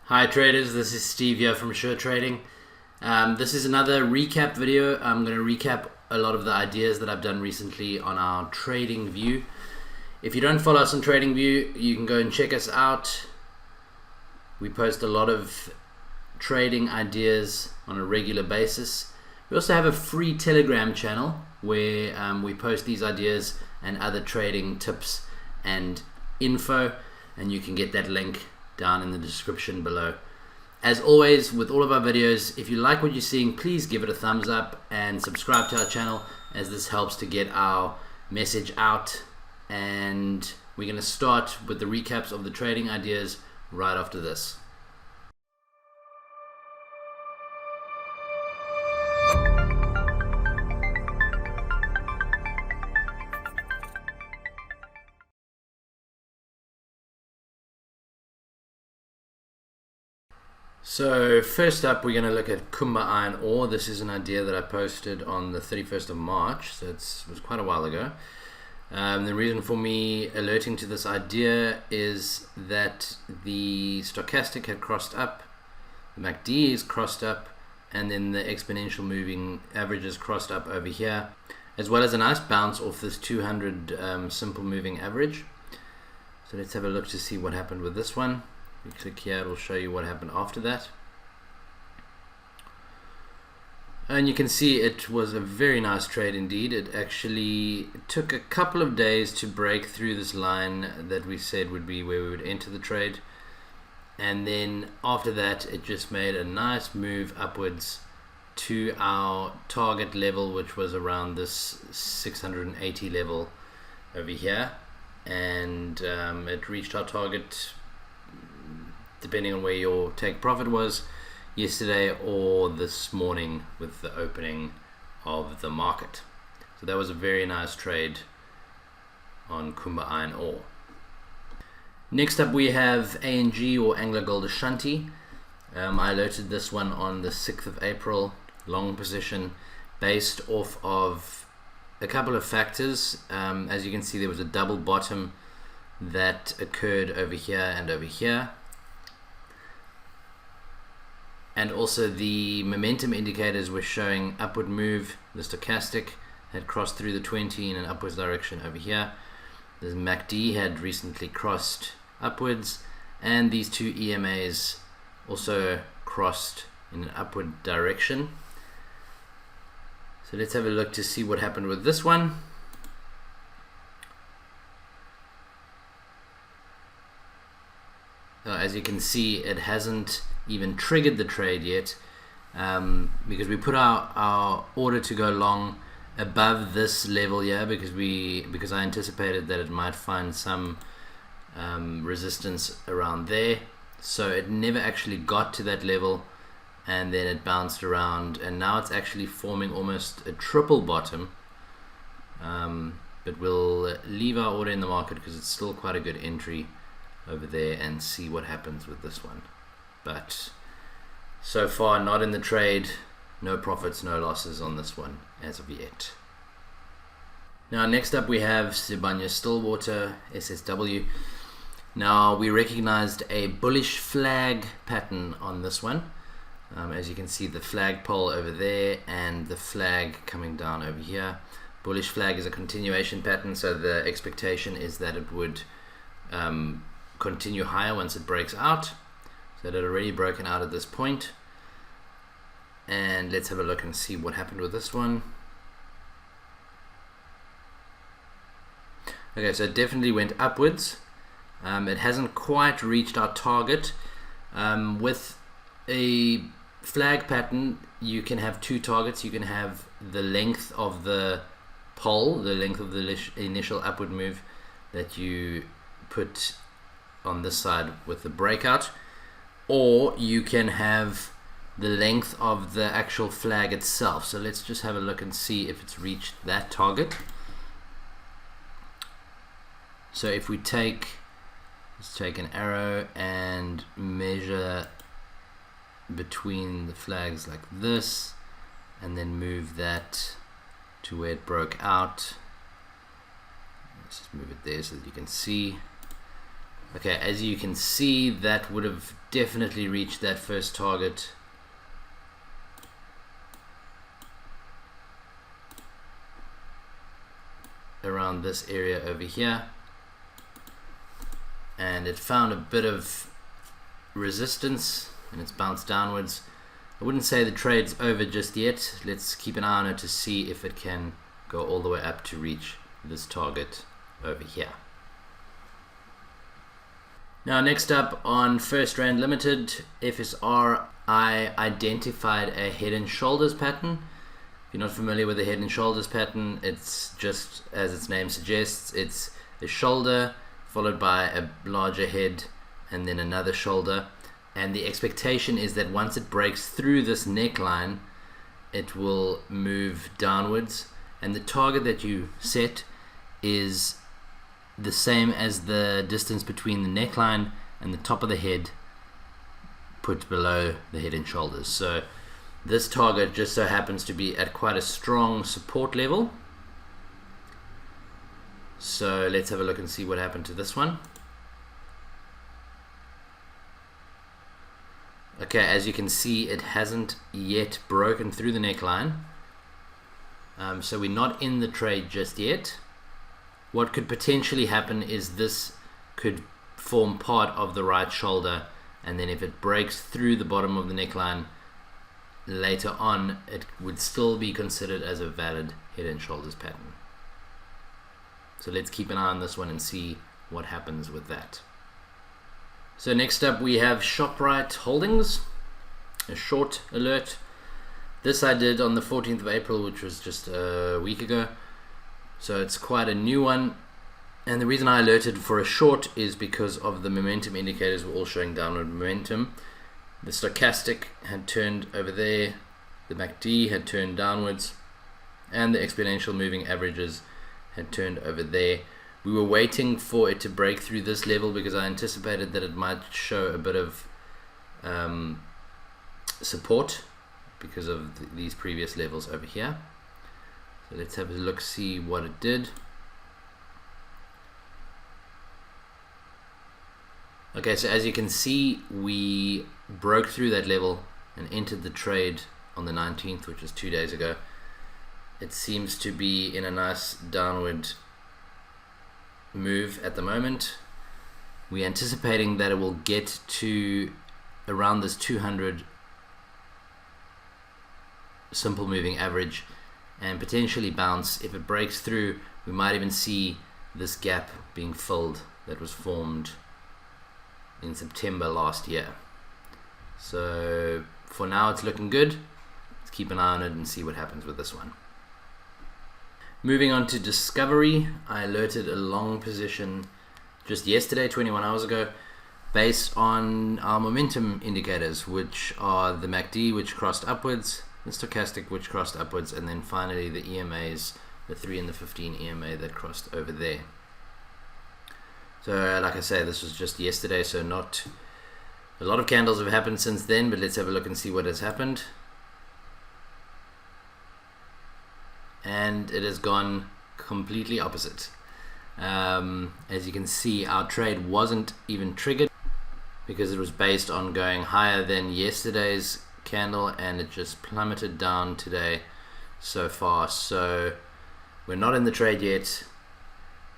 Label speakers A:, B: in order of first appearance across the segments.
A: Hi traders, this is Steve here from Sure Trading. This is another recap video. I'm going to recap a lot of the ideas that I've done recently on our Trading View. If you don't follow us on Trading View, you can go and check us out. We post a lot of trading ideas on a regular basis. We also have a free Telegram channel where we post these ideas and other trading tips and info, and you can get that link down in the description below. As always, with all of our videos, if you like what you're seeing, please give it a thumbs up and subscribe to our channel, as this helps to get our message out. And we're going to start with the recaps of the trading ideas right after this. So first up, we're going to look at Kumba iron ore. This is an idea that I posted on the 31st of March, so it was quite a while ago. The reason for me alerting to this idea is that the stochastic had crossed up, the MACD is crossed up, and then the exponential moving averages crossed up over here, as well as a nice bounce off this 200 simple moving average. So let's have a look to see what happened with this one. You click here, it will show you what happened after that. And you can see it was a very nice trade indeed. It actually took a couple of days to break through this line that we said would be where we would enter the trade. And then after that, it just made a nice move upwards to our target level, which was around this 680 level over here. And it reached our target, depending on where your take profit was, yesterday or this morning with the opening of the market. So that was a very nice trade on Kumba iron ore. Next up, we have ANG, or Anglo Gold Ashanti. I alerted this one on the 6th of April, long position based off of a couple of factors. As you can see, there was a double bottom that occurred over here and over here. And also the momentum indicators were showing upward move. The stochastic had crossed through the 20 in an upwards direction over here. The MACD had recently crossed upwards, and these two EMAs also crossed in an upward direction. So let's have a look to see what happened with this one. As you can see, it hasn't even triggered the trade yet, because we put our order to go long above this level here, because I anticipated that it might find some resistance around there. So it never actually got to that level, and then it bounced around, and now it's actually forming almost a triple bottom. But we'll leave our order in the market because it's still quite a good entry over there, and see what happens with this one. But so far, not in the trade, no profits, no losses on this one as of yet. Now next up, we have SIBA Stillwater, SSW. Now we recognized a bullish flag pattern on this one. As you can see, the flag pole over there and the flag coming down over here. Bullish flag is a continuation pattern, so the expectation is that it would continue higher once it breaks out. So it had already broken out at this point. And let's have a look and see what happened with this one. Okay, so it definitely went upwards. It hasn't quite reached our target. With a flag pattern, you can have two targets. You can have the length of the pole, the length of the initial upward move that you put on this side with the breakout, or you can have the length of the actual flag itself. So let's just have a look and see if it's reached that target. So if we let's take an arrow and measure between the flags like this, and then move that to where it broke out. Let's just move it there so that you can see. Okay, as you can see, that would have definitely reached that first target. Around this area over here, and it found a bit of resistance and it's bounced downwards. I wouldn't say the trade's over just yet. Let's keep an eye on it to see if it can go all the way up to reach this target over here. Now next up on First Rand Limited, FSR, I identified a head and shoulders pattern. If you're not familiar with the head and shoulders pattern, it's just as its name suggests, it's a shoulder followed by a larger head and then another shoulder, and the expectation is that once it breaks through this neckline it will move downwards, and the target that you set is the same as the distance between the neckline and the top of the head put below the head and shoulders. So this target just so happens to be at quite a strong support level. So let's have a look and see what happened to this one. Okay, as you can see, it hasn't yet broken through the neckline. So we're not in the trade just yet. What could potentially happen is this could form part of the right shoulder, and then if it breaks through the bottom of the neckline later on, it would still be considered as a valid head and shoulders pattern. So let's keep an eye on this one and see what happens with that. So next up we have ShopRite Holdings, a short alert. This I did on the 14th of April, which was just a week ago. So it's quite a new one. And the reason I alerted for a short is because of the momentum indicators were all showing downward momentum. The stochastic had turned over there, the MACD had turned downwards, and the exponential moving averages had turned over there. We were waiting for it to break through this level because I anticipated that it might show a bit of support because of these previous levels over here. So let's have a look, see what it did. Okay, so as you can see, we broke through that level and entered the trade on the 19th, which was 2 days ago. It seems to be in a nice downward move at the moment. We're anticipating that it will get to around this 200 simple moving average and potentially bounce. If it breaks through, we might even see this gap being filled that was formed in September last year. So for now it's looking good. Let's keep an eye on it and see what happens with this one. Moving on to Discovery, I alerted a long position just yesterday, 21 hours ago, based on our momentum indicators, which are the MACD, which crossed upwards, the stochastic, which crossed upwards, and then finally the EMAs, the 3 and the 15 EMA that crossed over there. So like I say, this was just yesterday, so not a lot of candles have happened since then, but let's have a look and see what has happened. And it has gone completely opposite. As you can see, our trade wasn't even triggered because it was based on going higher than yesterday's candle, and it just plummeted down today so far. So we're not in the trade yet.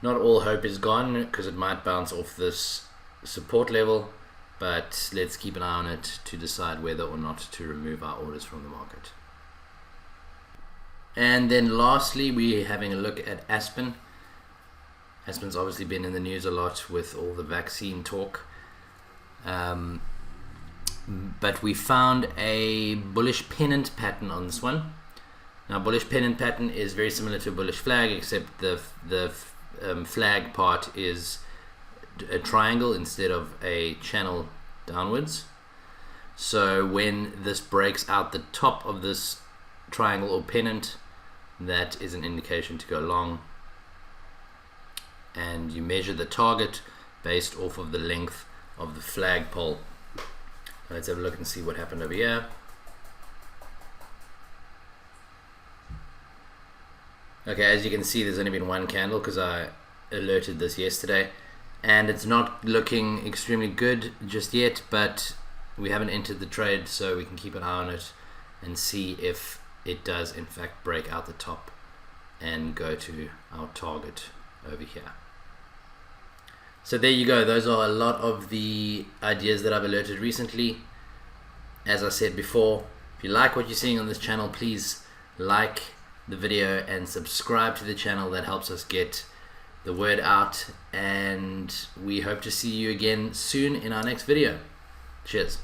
A: Not all hope is gone because it might bounce off this support level, but let's keep an eye on it to decide whether or not to remove our orders from the market. And then lastly, we're having a look at Aspen. Aspen's obviously been in the news a lot with all the vaccine talk. But we found a bullish pennant pattern on this one. Now, bullish pennant pattern is very similar to a bullish flag, except the flag part is a triangle instead of a channel downwards. So when this breaks out the top of this triangle or pennant, that is an indication to go long, and you measure the target based off of the length of the flagpole. Let's have a look and see what happened over here. Okay, as you can see, there's only been one candle because I alerted this yesterday, and it's not looking extremely good just yet, but we haven't entered the trade, so we can keep an eye on it and see if it does in fact break out the top and go to our target over here. So there you go. Those are a lot of the ideas that I've alerted recently. As I said before, if you like what you're seeing on this channel, please like the video and subscribe to the channel. That helps us get the word out, and we hope to see you again soon in our next video. Cheers.